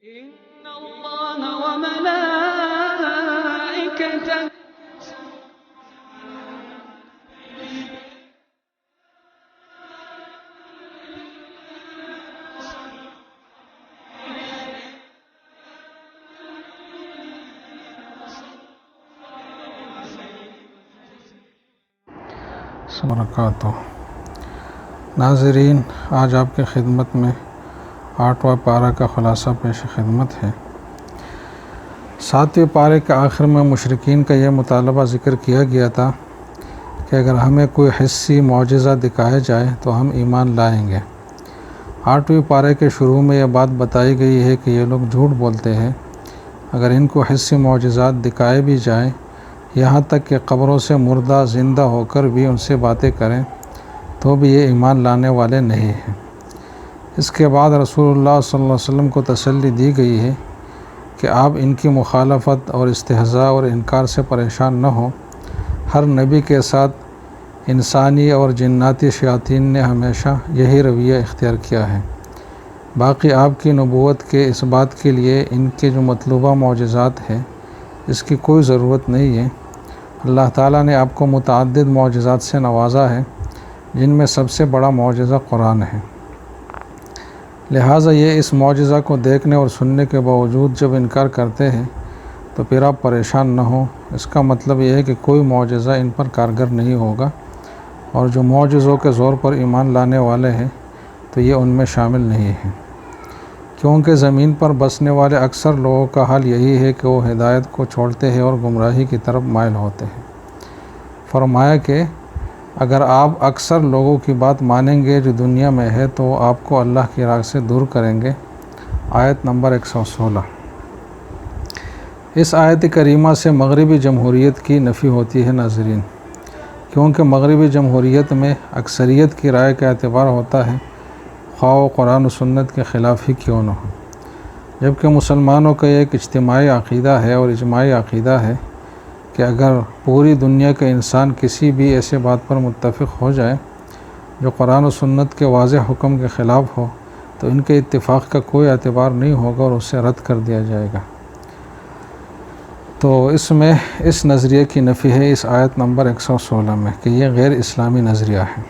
إن الله وملائكته وبرکاتہ۔ ناظرین، آج آپ کی خدمت میں 8واں پارہ کا خلاصہ پیش خدمت ہے۔ 7ویں پارے کے آخر میں مشرکین کا یہ مطالبہ ذکر کیا گیا تھا کہ اگر ہمیں کوئی حسی معجزہ دکھایا جائے تو ہم ایمان لائیں گے۔ 8ویں پارے کے شروع میں یہ بات بتائی گئی ہے کہ یہ لوگ جھوٹ بولتے ہیں۔ اگر ان کو حسی معجزات دکھائے بھی جائیں، یہاں تک کہ قبروں سے مردہ زندہ ہو کر بھی ان سے باتیں کریں، تو بھی یہ ایمان لانے والے نہیں ہیں۔ اس کے بعد رسول اللہ صلی اللہ علیہ وسلم کو تسلی دی گئی ہے کہ آپ ان کی مخالفت اور استہزاء اور انکار سے پریشان نہ ہوں۔ ہر نبی کے ساتھ انسانی اور جناتی شیاطین نے ہمیشہ یہی رویہ اختیار کیا ہے۔ باقی آپ کی نبوت کے اس بات کے لیے ان کے جو مطلوبہ معجزات ہیں، اس کی کوئی ضرورت نہیں ہے۔ اللہ تعالیٰ نے آپ کو متعدد معجزات سے نوازا ہے، جن میں سب سے بڑا معجزہ قرآن ہے۔ لہٰذا یہ اس معجزہ کو دیکھنے اور سننے کے باوجود جب انکار کرتے ہیں تو پھر آپ پریشان نہ ہوں۔ اس کا مطلب یہ ہے کہ کوئی معجزہ ان پر کارگر نہیں ہوگا، اور جو معجزوں کے زور پر ایمان لانے والے ہیں تو یہ ان میں شامل نہیں ہیں، کیونکہ زمین پر بسنے والے اکثر لوگوں کا حال یہی ہے کہ وہ ہدایت کو چھوڑتے ہیں اور گمراہی کی طرف مائل ہوتے ہیں۔ فرمایا کہ اگر آپ اکثر لوگوں کی بات مانیں گے جو دنیا میں ہے تو وہ آپ کو اللہ کی راہ سے دور کریں گے۔ آیت نمبر 116۔ اس آیت کریمہ سے مغربی جمہوریت کی نفی ہوتی ہے ناظرین، کیونکہ مغربی جمہوریت میں اکثریت کی رائے کا اعتبار ہوتا ہے، خواہ و قرآن و سنت کے خلاف ہی کیوں نہ ہو، جبکہ مسلمانوں کا ایک اجتماعی عقیدہ ہے اور اجماعی عقیدہ ہے کہ اگر پوری دنیا کے انسان کسی بھی ایسے بات پر متفق ہو جائے جو قرآن و سنت کے واضح حکم کے خلاف ہو تو ان کے اتفاق کا کوئی اعتبار نہیں ہوگا اور اسے رد کر دیا جائے گا۔ تو اس میں اس نظریے کی نفی ہے اس آیت نمبر 116 میں کہ یہ غیر اسلامی نظریہ ہے۔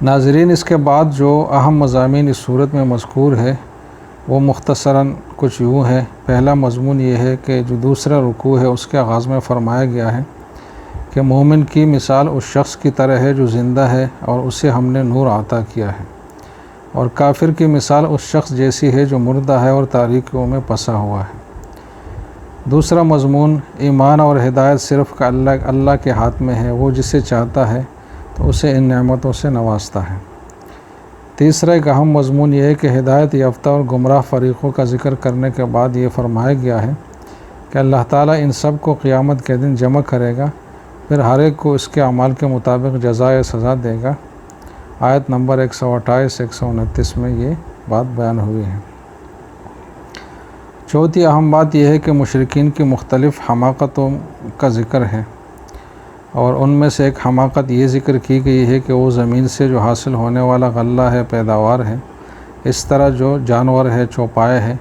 ناظرین، اس کے بعد جو اہم مضامین اس صورت میں مذکور ہے وہ مختصراً کچھ یوں ہے۔ پہلا مضمون یہ ہے کہ جو دوسرا رکوع ہے اس کے آغاز میں فرمایا گیا ہے کہ مومن کی مثال اس شخص کی طرح ہے جو زندہ ہے اور اسے ہم نے نور عطا کیا ہے، اور کافر کی مثال اس شخص جیسی ہے جو مردہ ہے اور تاریکیوں میں پسا ہوا ہے۔ دوسرا مضمون ایمان اور ہدایت صرف اللہ کے ہاتھ میں ہے، وہ جسے چاہتا ہے تو اسے ان نعمتوں سے نوازتا ہے۔ تیسرا ایک اہم مضمون یہ ہے کہ ہدایت یافتہ اور گمراہ فریقوں کا ذکر کرنے کے بعد یہ فرمایا گیا ہے کہ اللہ تعالیٰ ان سب کو قیامت کے دن جمع کرے گا، پھر ہر ایک کو اس کے اعمال کے مطابق جزائے سزا دے گا۔ آیت نمبر 128-129 میں یہ بات بیان ہوئی ہے۔ چوتھی اہم بات یہ ہے کہ مشرکین کی مختلف حماقتوں کا ذکر ہے، اور ان میں سے ایک حماقت یہ ذکر کی گئی ہے کہ وہ زمین سے جو حاصل ہونے والا غلہ ہے، پیداوار ہے، اس طرح جو جانور ہے، چوپائے ہے،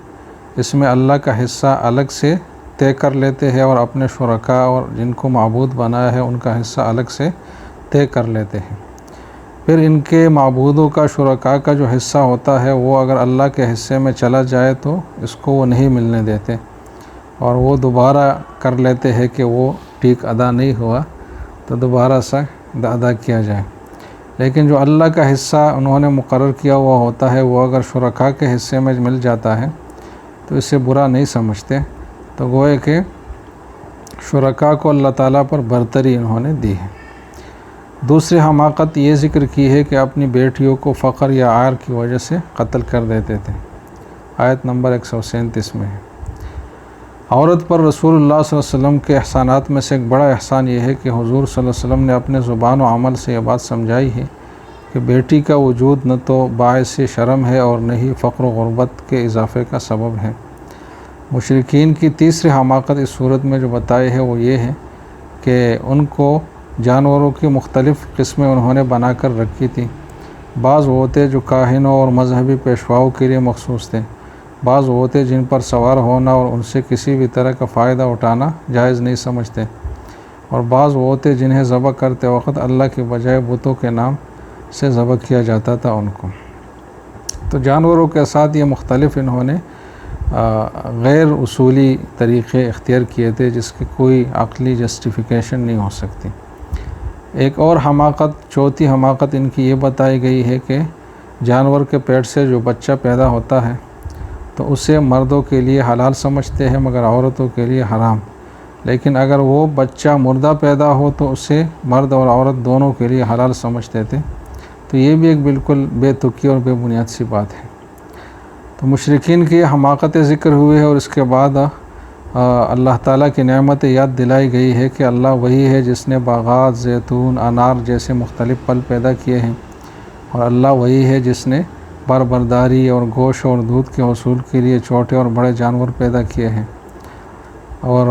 اس میں اللہ کا حصہ الگ سے طے کر لیتے ہیں اور اپنے شرکاء اور جن کو معبود بنایا ہے ان کا حصہ الگ سے طے کر لیتے ہیں۔ پھر ان کے معبودوں کا، شرکاء کا جو حصہ ہوتا ہے وہ اگر اللہ کے حصے میں چلا جائے تو اس کو وہ نہیں ملنے دیتے، اور وہ دوبارہ کر لیتے ہیں کہ وہ ٹھیک ادا نہیں ہوا تو دوبارہ سے ادا کیا جائے۔ لیکن جو اللہ کا حصہ انہوں نے مقرر کیا ہوا ہوتا ہے وہ اگر شرکاء کے حصے میں مل جاتا ہے تو اسے برا نہیں سمجھتے، تو گویا کہ شرکاء کو اللہ تعالیٰ پر برتری انہوں نے دی ہے۔ دوسری حماقت یہ ذکر کی ہے کہ اپنی بیٹیوں کو فقر یا عار کی وجہ سے قتل کر دیتے تھے۔ آیت نمبر 137 میں ہے۔ عورت پر رسول اللہ صلی اللہ علیہ وسلم کے احسانات میں سے ایک بڑا احسان یہ ہے کہ حضور صلی اللہ علیہ وسلم نے اپنے زبان و عمل سے یہ بات سمجھائی ہے کہ بیٹی کا وجود نہ تو باعث شرم ہے اور نہ ہی فقر و غربت کے اضافے کا سبب ہے۔ مشرکین کی تیسری حماقت اس صورت میں جو بتائی ہے وہ یہ ہے کہ ان کو جانوروں کی مختلف قسمیں انہوں نے بنا کر رکھی تھیں۔ بعض وہ تھے جو کاہنوں اور مذہبی پیشواؤں کے لیے مخصوص تھے، بعض وہ ہوتے جن پر سوار ہونا اور ان سے کسی بھی طرح کا فائدہ اٹھانا جائز نہیں سمجھتے، اور بعض وہ ہوتے جنہیں ذبح کرتے وقت اللہ کے بجائے بتوں کے نام سے ذبح کیا جاتا تھا ان کو۔ تو جانوروں کے ساتھ یہ مختلف انہوں نے غیر اصولی طریقے اختیار کیے تھے جس کی کوئی عقلی جسٹیفیکیشن نہیں ہو سکتی۔ ایک اور حماقت، چوتھی حماقت ان کی یہ بتائی گئی ہے کہ جانور کے پیٹ سے جو بچہ پیدا ہوتا ہے تو اسے مردوں کے لیے حلال سمجھتے ہیں مگر عورتوں کے لیے حرام، لیکن اگر وہ بچہ مردہ پیدا ہو تو اسے مرد اور عورت دونوں کے لیے حلال سمجھتے تھے۔ تو یہ بھی ایک بالکل بے تکی اور بے بنیاد سی بات ہے۔ تو مشرکین کی یہ حماقتیں ذکر ہوئی ہے، اور اس کے بعد اللہ تعالیٰ کی نعمت یاد دلائی گئی ہے کہ اللہ وہی ہے جس نے باغات، زیتون، انار جیسے مختلف پھل پیدا کیے ہیں، اور اللہ وہی ہے جس نے برداری اور گوشت اور دودھ کے حصول کے لیے چھوٹے اور بڑے جانور پیدا کیے ہیں، اور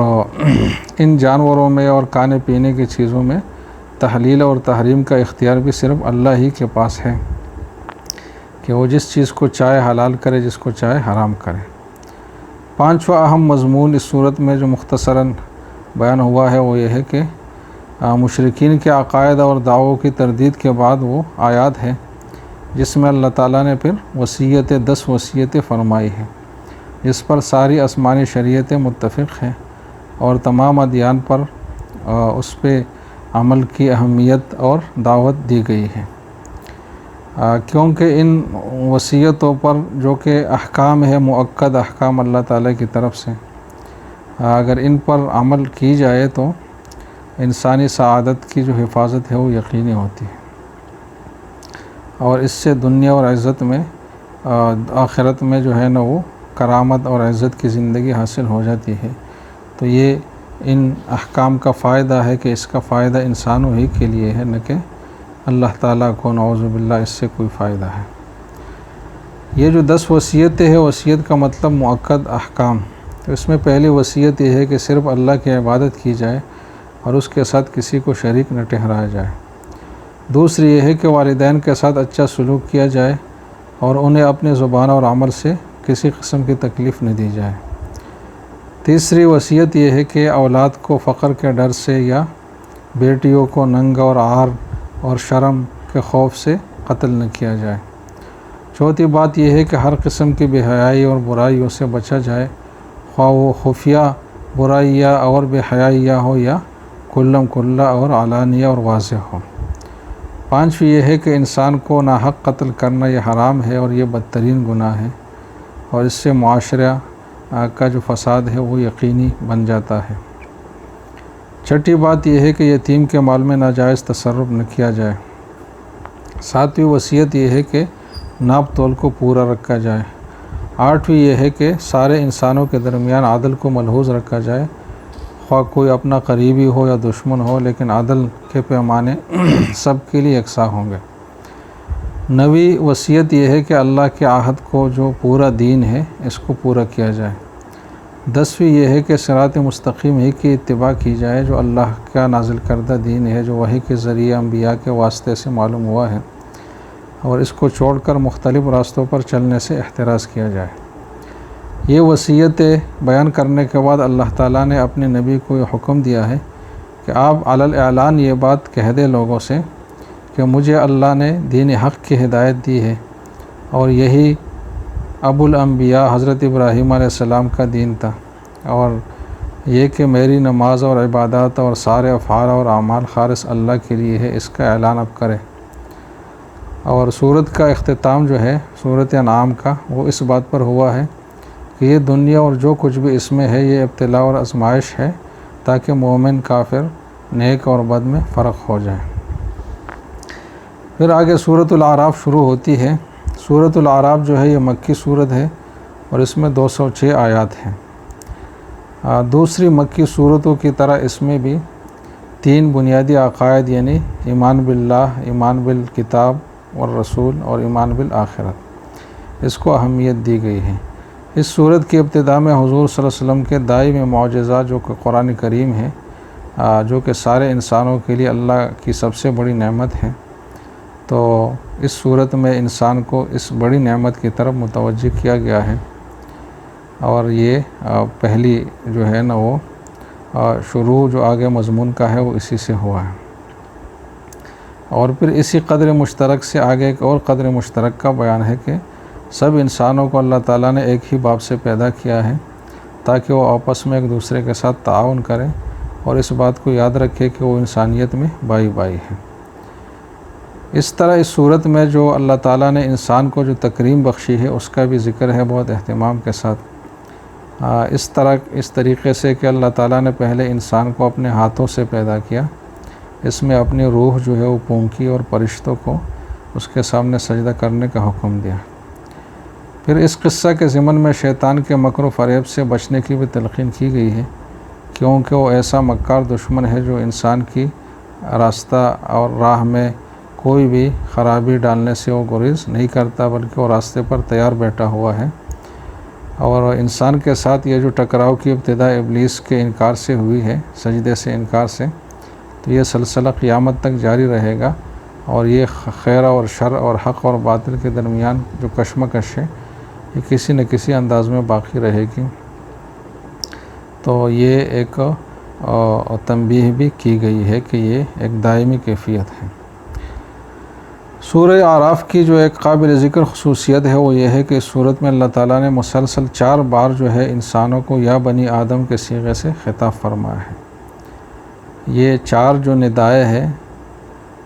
ان جانوروں میں اور کھانے پینے کی چیزوں میں تحلیل اور تحریم کا اختیار بھی صرف اللہ ہی کے پاس ہے کہ وہ جس چیز کو چاہے حلال کرے، جس کو چاہے حرام کرے۔ پانچواں اہم مضمون اس صورت میں جو مختصراً بیان ہوا ہے وہ یہ ہے کہ مشرکین کے عقائد اور دعووں کی تردید کے بعد وہ آیات ہے جس میں اللہ تعالیٰ نے پھر 10 وصیتیں فرمائی ہیں جس پر ساری آسمانی شریعتیں متفق ہیں، اور تمام ادیان پر اس پہ عمل کی اہمیت اور دعوت دی گئی ہے، کیونکہ ان وصیتوں پر جو کہ احکام ہے، مؤکد احکام اللہ تعالیٰ کی طرف سے، اگر ان پر عمل کی جائے تو انسانی سعادت کی جو حفاظت ہے وہ یقینی ہوتی ہے، اور اس سے دنیا اور عزت میں آخرت میں جو ہے نا وہ کرامت اور عزت کی زندگی حاصل ہو جاتی ہے۔ تو یہ ان احکام کا فائدہ ہے کہ اس کا فائدہ انسانوں ہی کے لیے ہے، نہ کہ اللہ تعالیٰ کو نعوذ باللہ اس سے کوئی فائدہ ہے۔ یہ جو 10 وصیتیں ہیں، وصیت کا مطلب مؤکد احکام، تو اس میں پہلی وصیت یہ ہے کہ صرف اللہ کی عبادت کی جائے اور اس کے ساتھ کسی کو شریک نہ ٹھہرایا جائے۔ دوسری یہ ہے کہ والدین کے ساتھ اچھا سلوک کیا جائے اور انہیں اپنے زبان اور عمل سے کسی قسم کی تکلیف نہ دی جائے۔ تیسری وصیت یہ ہے کہ اولاد کو فقر کے ڈر سے یا بیٹیوں کو ننگ اور عار اور شرم کے خوف سے قتل نہ کیا جائے۔ چوتھی بات یہ ہے کہ ہر قسم کی بے حیائی اور برائیوں سے بچا جائے، خواہ وہ خفیہ برائیاں اور بے حیائیاں ہو یا کلم کلہ اور علانیہ اور واضح ہو۔ پانچویں یہ ہے کہ انسان کو ناحق قتل کرنا یہ حرام ہے اور یہ بدترین گناہ ہے، اور اس سے معاشرہ کا جو فساد ہے وہ یقینی بن جاتا ہے۔ چھٹی بات یہ ہے کہ یتیم کے مال میں ناجائز تصرف نہ کیا جائے۔ ساتویں وصیت یہ ہے کہ ناپ تول کو پورا رکھا جائے۔ آٹھویں یہ ہے کہ سارے انسانوں کے درمیان عدل کو ملحوظ رکھا جائے، خواہ کوئی اپنا قریبی ہو یا دشمن ہو، لیکن عدل کے پیمانے سب کے لیے یکساں ہوں گے۔ نویں وصیت یہ ہے کہ اللہ کے عہد کو جو پورا دین ہے اس کو پورا کیا جائے۔ 10ویں یہ ہے کہ صراط مستقیم ہی کی اتباع کی جائے جو اللہ کا نازل کردہ دین ہے، جو وحی کے ذریعے انبیاء کے واسطے سے معلوم ہوا ہے، اور اس کو چھوڑ کر مختلف راستوں پر چلنے سے احتراز کیا جائے۔ یہ وصیتیں بیان کرنے کے بعد اللہ تعالیٰ نے اپنے نبی کو یہ حکم دیا ہے کہ آپ علی الاعلان یہ بات کہہ دیں لوگوں سے کہ مجھے اللہ نے دین حق کی ہدایت دی ہے، اور یہی ابو الانبیاء حضرت ابراہیم علیہ السلام کا دین تھا، اور یہ کہ میری نماز اور عبادات اور سارے افعال اور اعمال خالص اللہ کے لیے ہے، اس کا اعلان اب کرے۔ اور سورت کا اختتام جو ہے سورت انعام کا وہ اس بات پر ہوا ہے کہ یہ دنیا اور جو کچھ بھی اس میں ہے یہ ابتلا اور آزمائش ہے تاکہ مومن کافر نیک اور بد میں فرق ہو جائے۔ پھر آگے سورۃ الاعراف شروع ہوتی ہے۔ سورۃ الاعراف جو ہے یہ مکی سورت ہے اور اس میں 206 آیات ہیں۔ دوسری مکی صورتوں کی طرح اس میں بھی 3 بنیادی عقائد یعنی ایمان باللہ، ایمان بالکتاب والرسول اور ایمان بالآخرت، اس کو اہمیت دی گئی ہے۔ اس صورت کی ابتدا میں حضور صلی اللہ علیہ وسلم کے دائمی معجزہ جو کہ قرآن کریم ہے، جو کہ سارے انسانوں کے لیے اللہ کی سب سے بڑی نعمت ہے، تو اس صورت میں انسان کو اس بڑی نعمت کی طرف متوجہ کیا گیا ہے اور یہ پہلی جو ہے نا وہ شروع جو آگے مضمون کا ہے وہ اسی سے ہوا ہے۔ اور پھر اسی قدر مشترک سے آگے ایک اور قدر مشترک کا بیان ہے کہ سب انسانوں کو اللہ تعالیٰ نے ایک ہی باپ سے پیدا کیا ہے تاکہ وہ آپس میں ایک دوسرے کے ساتھ تعاون کریں اور اس بات کو یاد رکھے کہ وہ انسانیت میں بائی بائی ہے۔ اس طرح اس صورت میں جو اللہ تعالیٰ نے انسان کو جو تکریم بخشی ہے اس کا بھی ذکر ہے بہت اہتمام کے ساتھ۔ اس طریقے سے کہ اللہ تعالیٰ نے پہلے انسان کو اپنے ہاتھوں سے پیدا کیا، اس میں اپنی روح جو ہے وہ پھونکی اور فرشتوں کو اس کے سامنے سجدہ کرنے کا حکم دیا۔ پھر اس قصہ کے ضمن میں شیطان کے مکر و فریب سے بچنے کی بھی تلقین کی گئی ہے، کیونکہ وہ ایسا مکار دشمن ہے جو انسان کی راستہ اور راہ میں کوئی بھی خرابی ڈالنے سے وہ گریز نہیں کرتا، بلکہ وہ راستے پر تیار بیٹھا ہوا ہے۔ اور انسان کے ساتھ یہ جو ٹکراؤ کی ابتدا ابلیس کے انکار سے ہوئی ہے، سجدے سے انکار سے، تو یہ سلسلہ قیامت تک جاری رہے گا، اور یہ خیر اور شر اور حق اور باطل کے درمیان جو کشمکش ہے یہ کسی نہ کسی انداز میں باقی رہے گی۔ تو یہ ایک تنبیہ بھی کی گئی ہے کہ یہ ایک دائمی کیفیت ہے۔ سورہ اعراف کی جو ایک قابل ذکر خصوصیت ہے وہ یہ ہے کہ اس صورت میں اللہ تعالیٰ نے مسلسل 4 بار جو ہے انسانوں کو یا بنی آدم کے صیغے سے خطاب فرمایا ہے۔ یہ 4 جو ندائے ہے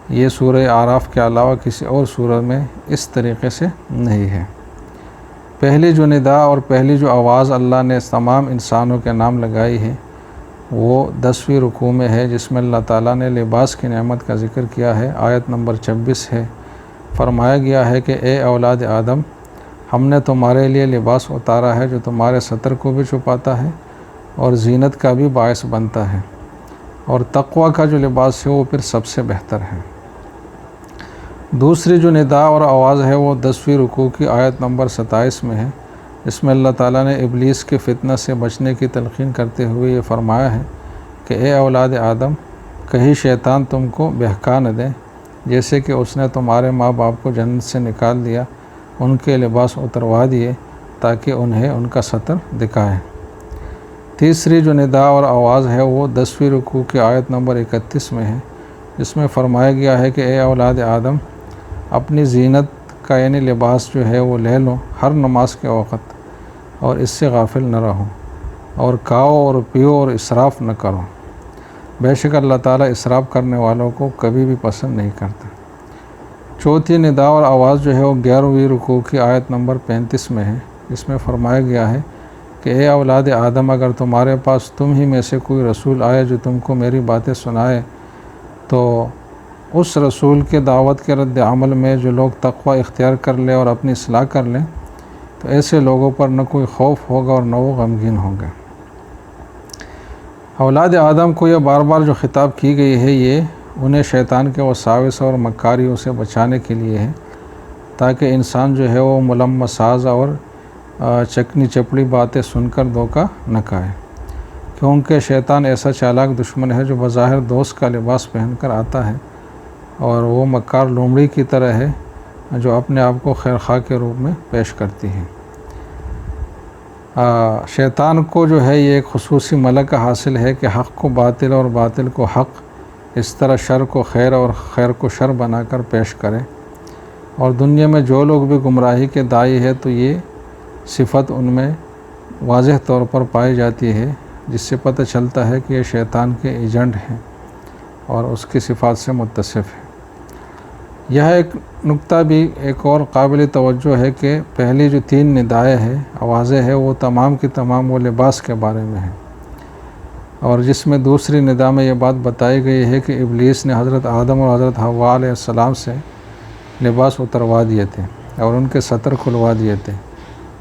یہ سورہ اعراف کے علاوہ کسی اور سورہ میں اس طریقے سے نہیں ہے۔ پہلی جو ندا اور پہلی جو آواز اللہ نے تمام انسانوں کے نام لگائی ہے وہ 10ویں رکوع میں ہے، جس میں اللہ تعالیٰ نے لباس کی نعمت کا ذکر کیا ہے۔ آیت نمبر 26 ہے، فرمایا گیا ہے کہ اے اولاد آدم، ہم نے تمہارے لیے لباس اتارا ہے جو تمہارے ستر کو بھی چھپاتا ہے اور زینت کا بھی باعث بنتا ہے، اور تقوی کا جو لباس ہے وہ پھر سب سے بہتر ہے۔ دوسری جو ندا اور آواز ہے وہ 10ویں رکوع کی آیت نمبر 27 میں ہے، اس میں اللہ تعالیٰ نے ابلیس کے فتنہ سے بچنے کی تلقین کرتے ہوئے یہ فرمایا ہے کہ اے اولاد آدم، کہیں شیطان تم کو بہکا نہ دے، جیسے کہ اس نے تمہارے ماں باپ کو جنت سے نکال دیا، ان کے لباس اتروا دیے تاکہ انہیں ان کا ستر دکھائے۔ تیسری جو ندا اور آواز ہے وہ 10ویں رکوع کی آیت نمبر 31 میں ہے، جس میں فرمایا گیا ہے کہ اے اولاد آدم، اپنی زینت کا یعنی لباس جو ہے وہ لے لو ہر نماز کے وقت، اور اس سے غافل نہ رہو، اور کھاؤ اور پیو اور اسراف نہ کرو، بے شک اللہ تعالیٰ اسراف کرنے والوں کو کبھی بھی پسند نہیں کرتا۔ چوتھی ندا اور آواز جو ہے وہ 11ویں رکوع کی آیت نمبر 35 میں ہے، جس میں فرمایا گیا ہے کہ اے اولاد آدم، اگر تمہارے پاس تم ہی میں سے کوئی رسول آئے جو تم کو میری باتیں سنائے تو اس رسول کے دعوت کے رد عمل میں جو لوگ تقوی اختیار کر لیں اور اپنی اصلاح کر لیں تو ایسے لوگوں پر نہ کوئی خوف ہوگا اور نہ وہ غمگین ہوں گے۔ اولاد آدم کو یہ بار بار جو خطاب کی گئی ہے یہ انہیں شیطان کے وساوس اور مکاریوں سے بچانے کے لیے ہے، تاکہ انسان جو ہے وہ ملمس ساز اور چکنی چپڑی باتیں سن کر دھوکہ نہ کھائے، کیونکہ شیطان ایسا چالاک دشمن ہے جو بظاہر دوست کا لباس پہن کر آتا ہے، اور وہ مکار لومڑی کی طرح ہے جو اپنے آپ کو خیرخواہ کے روپ میں پیش کرتی ہے۔ شیطان کو جو ہے یہ ایک خصوصی ملکہ حاصل ہے کہ حق کو باطل اور باطل کو حق، اس طرح شر کو خیر اور خیر کو شر بنا کر پیش کرے، اور دنیا میں جو لوگ بھی گمراہی کے داعی ہے تو یہ صفت ان میں واضح طور پر پائی جاتی ہے، جس سے پتہ چلتا ہے کہ یہ شیطان کے ایجنٹ ہیں اور اس کی صفات سے متصف ہے۔ یہ ایک نقطہ بھی ایک اور قابل توجہ ہے کہ پہلی جو 3 ندائیں ہیں، آوازیں ہیں، وہ تمام کی تمام وہ لباس کے بارے میں ہیں، اور جس میں دوسری ندا میں یہ بات بتائی گئی ہے کہ ابلیس نے حضرت آدم اور حضرت حوا علیہ السلام سے لباس اتروا دیے تھے اور ان کے ستر کھلوا دیے تھے،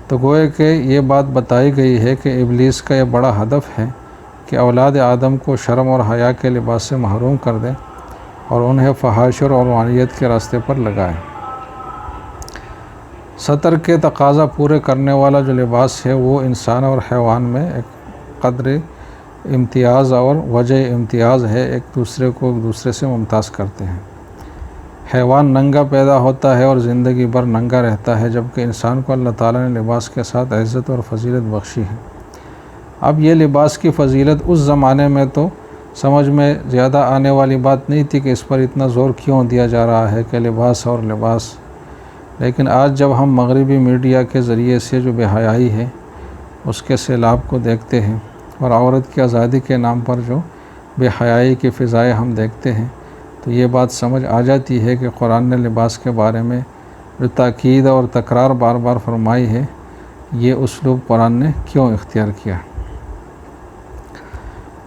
تو گویا کہ یہ بات بتائی گئی ہے کہ ابلیس کا یہ بڑا ہدف ہے کہ اولاد آدم کو شرم اور حیا کے لباس سے محروم کر دے اور انہیں فحاشی اور عوانیت کے راستے پر لگائے۔ ستر کے تقاضا پورے کرنے والا جو لباس ہے وہ انسان اور حیوان میں ایک قدر امتیاز اور وجہ امتیاز ہے، ایک دوسرے کو ایک دوسرے سے ممتاز کرتے ہیں۔ حیوان ننگا پیدا ہوتا ہے اور زندگی بھر ننگا رہتا ہے، جبکہ انسان کو اللہ تعالیٰ نے لباس کے ساتھ عزت اور فضیلت بخشی ہے۔ اب یہ لباس کی فضیلت اس زمانے میں تو سمجھ میں زیادہ آنے والی بات نہیں تھی کہ اس پر اتنا زور کیوں دیا جا رہا ہے کہ لباس اور لباس، لیکن آج جب ہم مغربی میڈیا کے ذریعے سے جو بے حیائی ہے اس کے سیلاب کو دیکھتے ہیں اور عورت کی آزادی کے نام پر جو بے حیائی کی فضائیں ہم دیکھتے ہیں، تو یہ بات سمجھ آ جاتی ہے کہ قرآن نے لباس کے بارے میں جو تاکید اور تکرار بار بار فرمائی ہے، یہ اسلوب قرآن نے کیوں اختیار کیا۔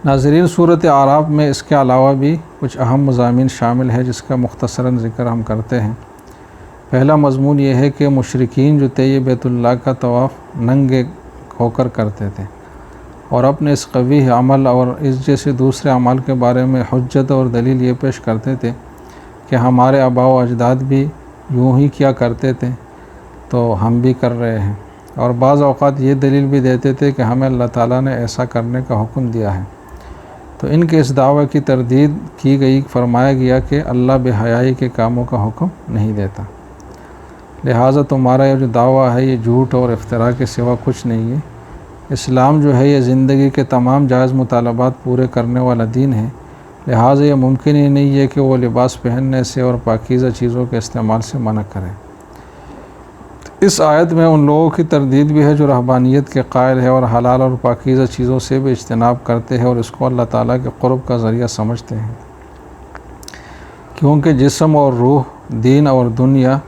ناظرین، صورت اعراف میں اس کے علاوہ بھی کچھ اہم مضامین شامل ہیں جس کا مختصراً ذکر ہم کرتے ہیں۔ پہلا مضمون یہ ہے کہ مشرکین جو تھے یہ بیت اللہ کا طواف ننگے ہو کر کرتے تھے اور اپنے اس قبیح عمل اور اس جیسے دوسرے اعمال کے بارے میں حجت اور دلیل یہ پیش کرتے تھے کہ ہمارے آباء و اجداد بھی یوں ہی کیا کرتے تھے تو ہم بھی کر رہے ہیں، اور بعض اوقات یہ دلیل بھی دیتے تھے کہ ہمیں اللہ تعالیٰ نے ایسا کرنے کا حکم دیا ہے۔ تو ان کے اس دعوے کی تردید کی گئی، فرمایا گیا کہ اللہ بے حیائی کے کاموں کا حکم نہیں دیتا، لہٰذا تمہارا یہ جو دعویٰ ہے یہ جھوٹ اور افتراء کے سوا کچھ نہیں ہے۔ اسلام جو ہے یہ زندگی کے تمام جائز مطالبات پورے کرنے والا دین ہے، لہٰذا یہ ممکن ہی نہیں ہے کہ وہ لباس پہننے سے اور پاکیزہ چیزوں کے استعمال سے منع کرے۔ اس آیت میں ان لوگوں کی تردید بھی ہے جو رہبانیت کے قائل ہے اور حلال اور پاکیزہ چیزوں سے بھی اجتناب کرتے ہیں اور اس کو اللہ تعالیٰ کے قرب کا ذریعہ سمجھتے ہیں، کیونکہ جسم اور روح، دین اور دنیا،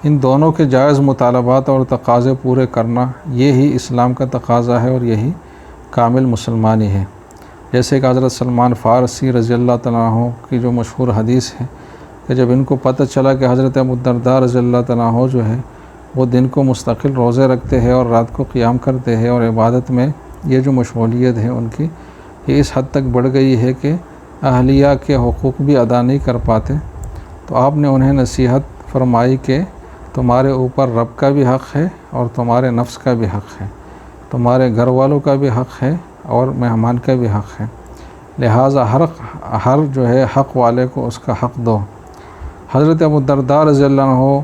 ان دونوں کے جائز مطالبات اور تقاضے پورے کرنا یہی اسلام کا تقاضا ہے اور یہی کامل مسلمانی ہے۔ جیسے کہ حضرت سلمان فارسی رضی اللہ تعالیٰ عنہ کی جو مشہور حدیث ہے کہ جب ان کو پتہ چلا کہ حضرت ابو الدرداء رضی اللہ تعالیٰ عنہ جو ہے وہ دن کو مستقل روزے رکھتے ہیں اور رات کو قیام کرتے ہیں اور عبادت میں یہ جو مشغولیت ہے ان کی یہ اس حد تک بڑھ گئی ہے کہ اہلیہ کے حقوق بھی ادا نہیں کر پاتے، تو آپ نے انہیں نصیحت فرمائی کہ تمہارے اوپر رب کا بھی حق ہے اور تمہارے نفس کا بھی حق ہے، تمہارے گھر والوں کا بھی حق ہے اور مہمان کا بھی حق ہے، لہٰذا ہر جو ہے حق والے کو اس کا حق دو۔ حضرت ابو الدرداء رضی اللہ عنہ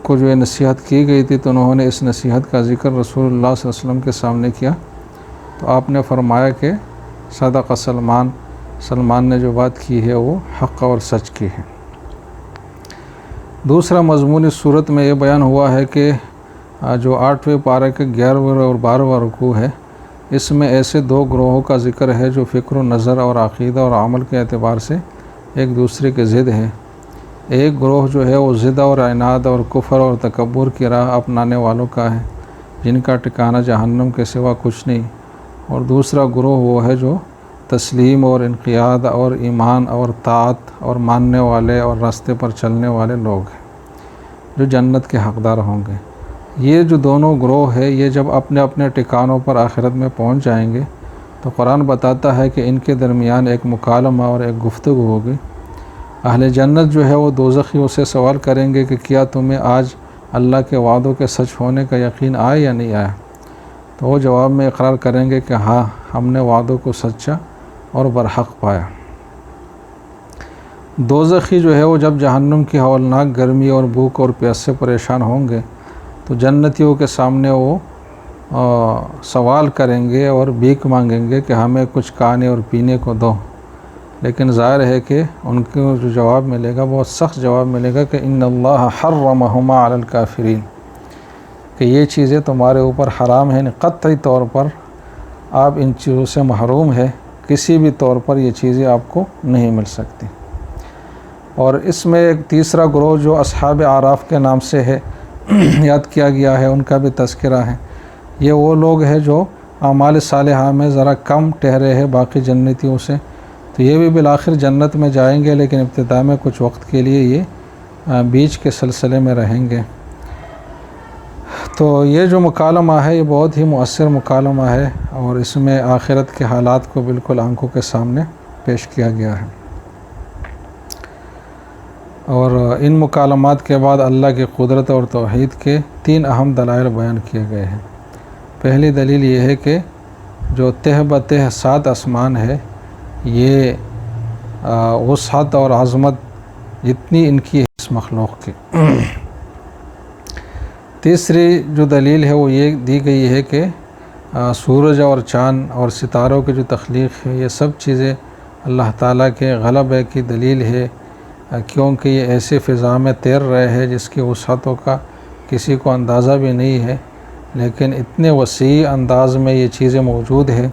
کو جو نصیحت کی گئی تھی تو انہوں نے اس نصیحت کا ذکر رسول اللہ صلی اللہ علیہ وسلم کے سامنے کیا، تو آپ نے فرمایا کہ صدق سلمان نے جو بات کی ہے وہ حق اور سچ کی ہے۔ دوسرا مضمون اس صورت میں یہ بیان ہوا ہے کہ جو 8ویں پارے کے 11واں اور 12واں رکوع ہے، اس میں ایسے دو گروہوں کا ذکر ہے جو فکر و نظر اور عقیدہ اور عمل کے اعتبار سے ایک دوسرے کے ضد ہیں۔ ایک گروہ جو ہے وہ ضد اور عناد اور کفر اور تکبر کی راہ اپنانے والوں کا ہے جن کا ٹھکانہ جہنم کے سوا کچھ نہیں، اور دوسرا گروہ وہ ہے جو تسلیم اور انقیاد اور ایمان اور طاعت اور ماننے والے اور راستے پر چلنے والے لوگ ہیں جو جنت کے حقدار ہوں گے۔ یہ جو دونوں گروہ ہے یہ جب اپنے اپنے ٹھکانوں پر آخرت میں پہنچ جائیں گے تو قرآن بتاتا ہے کہ ان کے درمیان ایک مکالمہ اور ایک گفتگو ہوگی۔ اہل جنت جو ہے وہ دوزخیوں سے سوال کریں گے کہ کیا تمہیں آج اللہ کے وعدوں کے سچ ہونے کا یقین آیا یا نہیں آیا؟ تو وہ جواب میں اقرار کریں گے کہ ہاں، ہم نے وعدوں کو سچا اور برحق پایا۔ دوزخی جو ہے وہ جب جہنم کی ہولناک گرمی اور بھوک اور پیاس سے پریشان ہوں گے تو جنتیوں کے سامنے وہ سوال کریں گے اور بھیک مانگیں گے کہ ہمیں کچھ کھانے اور پینے کو دو، لیکن ظاہر ہے کہ ان کو جو جواب ملے گا بہت سخت جواب ملے گا کہ ان اللہ حرمہما علی الکافرین، کہ یہ چیزیں تمہارے اوپر حرام ہیں، قطعی طور پر آپ ان چیزوں سے محروم ہے، کسی بھی طور پر یہ چیزیں آپ کو نہیں مل سکتی۔ اور اس میں ایک تیسرا گروہ جو اصحاب اعراف کے نام سے ہے یاد کیا گیا ہے، ان کا بھی تذکرہ ہے۔ یہ وہ لوگ ہیں جو اعمال صالحہ میں ذرا کم ٹھہرے ہیں باقی جنتیوں سے، تو یہ بھی بالآخر جنت میں جائیں گے، لیکن ابتدا میں کچھ وقت کے لیے یہ بیچ کے سلسلے میں رہیں گے۔ تو یہ جو مکالمہ ہے یہ بہت ہی مؤثر مکالمہ ہے اور اس میں آخرت کے حالات کو بالکل آنکھوں کے سامنے پیش کیا گیا ہے۔ اور ان مکالمات کے بعد اللہ کی قدرت اور توحید کے 3 اہم دلائل بیان کیے گئے ہیں۔ پہلی دلیل یہ ہے کہ جو تہ بتہ 7 آسمان ہے یہ وسعت اور عظمت جتنی ان کی ہے اس مخلوق کی۔ تیسری جو دلیل ہے وہ یہ دی گئی ہے کہ سورج اور چاند اور ستاروں کی جو تخلیق ہے یہ سب چیزیں اللہ تعالیٰ کے غلبہ کی دلیل ہے، کیونکہ یہ ایسے فضا میں تیر رہے ہیں جس کی وسعتوں کا کسی کو اندازہ بھی نہیں ہے، لیکن اتنے وسیع انداز میں یہ چیزیں موجود ہیں،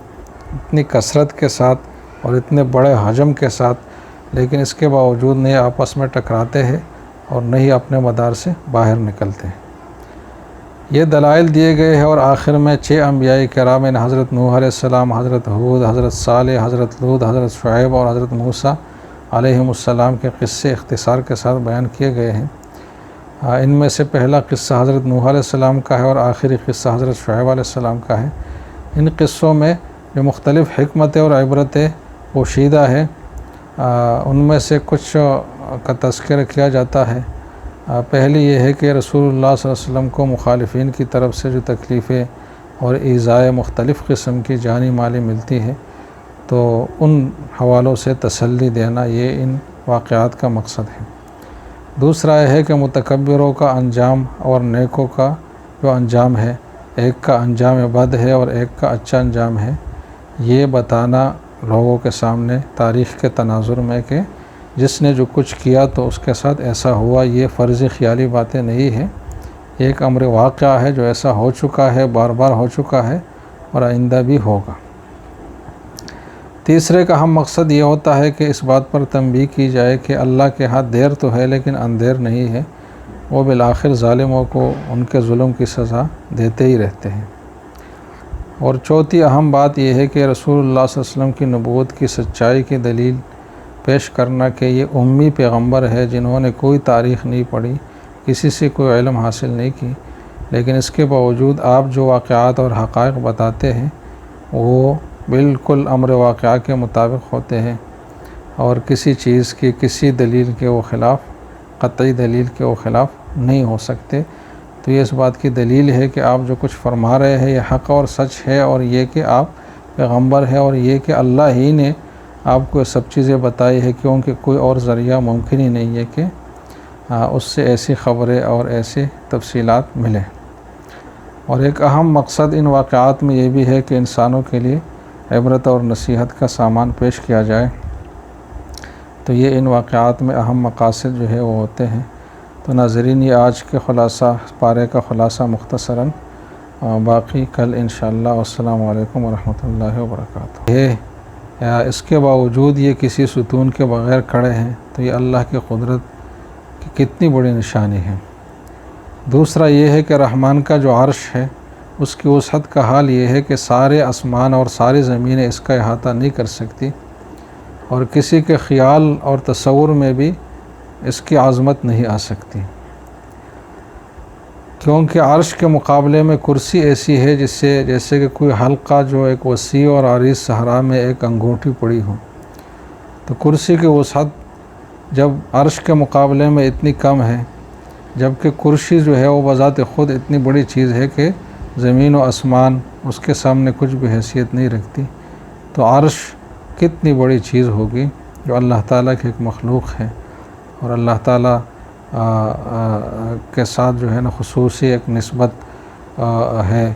اتنی کثرت کے ساتھ اور اتنے بڑے حجم کے ساتھ، لیکن اس کے باوجود نہیں آپس میں ٹکراتے ہیں اور نہیں اپنے مدار سے باہر نکلتے ہیں۔ یہ دلائل دیے گئے ہیں، اور آخر میں 6 انبیاء کرام حضرت نوح علیہ السلام، حضرت ہود، حضرت صالح، حضرت لوط، حضرت شعیب اور حضرت موسیٰ علیہم السلام کے قصے اختصار کے ساتھ بیان کیے گئے ہیں۔ ان میں سے پہلا قصہ حضرت نوح علیہ السلام کا ہے اور آخری قصہ حضرت شعیب علیہ السلام کا ہے۔ ان قصوں میں جو مختلف حکمتیں اور عبرتیں پوشیدہ ہیں، ان میں سے کچھ کا تذکرہ کیا جاتا ہے۔ پہلی یہ ہے کہ رسول اللہ صلی اللہ علیہ وسلم کو مخالفین کی طرف سے جو تکلیفیں اور ایذائیں مختلف قسم کی جانی مالی ملتی ہے، تو ان حوالوں سے تسلی دینا یہ ان واقعات کا مقصد ہے۔ دوسرا یہ ہے کہ متکبروں کا انجام اور نیکوں کا جو انجام ہے، ایک کا انجام بد ہے اور ایک کا اچھا انجام ہے، یہ بتانا لوگوں کے سامنے تاریخ کے تناظر میں کہ جس نے جو کچھ کیا تو اس کے ساتھ ایسا ہوا، یہ فرضی خیالی باتیں نہیں ہیں، ایک امر واقعہ ہے جو ایسا ہو چکا ہے، بار بار ہو چکا ہے اور آئندہ بھی ہوگا۔ تیسرے کا اہم مقصد یہ ہوتا ہے کہ اس بات پر تنبیہ کی جائے کہ اللہ کے ہاتھ دیر تو ہے لیکن اندھیر نہیں ہے، وہ بالآخر ظالموں کو ان کے ظلم کی سزا دیتے ہی رہتے ہیں۔ اور چوتھی اہم بات یہ ہے کہ رسول اللہ صلی اللہ علیہ وسلم کی نبوت کی سچائی کی دلیل پیش کرنا کہ یہ امی پیغمبر ہے جنہوں نے کوئی تاریخ نہیں پڑھی، کسی سے کوئی علم حاصل نہیں کی، لیکن اس کے باوجود آپ جو واقعات اور حقائق بتاتے ہیں وہ بالکل امر واقعہ کے مطابق ہوتے ہیں اور کسی چیز کی کسی دلیل کے وہ خلاف، قطعی دلیل کے وہ خلاف نہیں ہو سکتے۔ تو یہ اس بات کی دلیل ہے کہ آپ جو کچھ فرما رہے ہیں یہ حق اور سچ ہے، اور یہ کہ آپ پیغمبر ہیں، اور یہ کہ اللہ ہی نے آپ کو یہ سب چیزیں بتائی ہے، کیونکہ کوئی اور ذریعہ ممکن ہی نہیں ہے کہ اس سے ایسی خبریں اور ایسی تفصیلات ملیں۔ اور ایک اہم مقصد ان واقعات میں یہ بھی ہے کہ انسانوں کے لیے عبرت اور نصیحت کا سامان پیش کیا جائے، تو یہ ان واقعات میں اہم مقاصد جو ہے وہ ہوتے ہیں۔ تو ناظرین، یہ آج کے خلاصہ پارے کا خلاصہ مختصراً، باقی کل انشاءاللہ۔ والسلام علیکم ورحمۃ اللہ وبرکاتہ۔ اس کے باوجود یہ کسی ستون کے بغیر کھڑے ہیں، تو یہ اللہ کی قدرت کی کتنی بڑی نشانی ہے۔ دوسرا یہ ہے کہ رحمان کا جو عرش ہے اس کی وسعت کا حال یہ ہے کہ سارے آسمان اور ساری زمینیں اس کا احاطہ نہیں کر سکتی، اور کسی کے خیال اور تصور میں بھی اس کی عظمت نہیں آ سکتی، کیونکہ عرش کے مقابلے میں کرسی ایسی ہے جیسے کہ کوئی حلقہ جو ایک وسیع اور عریض صحرا میں ایک انگوٹھی پڑی ہو۔ تو کرسی کی وسعت جب عرش کے مقابلے میں اتنی کم ہے، جبکہ کرسی جو ہے وہ بذات خود اتنی بڑی چیز ہے کہ زمین و آسمان اس کے سامنے کچھ بھی حیثیت نہیں رکھتی، تو عرش کتنی بڑی چیز ہوگی جو اللہ تعالیٰ کی ایک مخلوق ہے، اور اللہ تعالیٰ کے ساتھ جو ہے نا خصوصی ایک نسبت ہے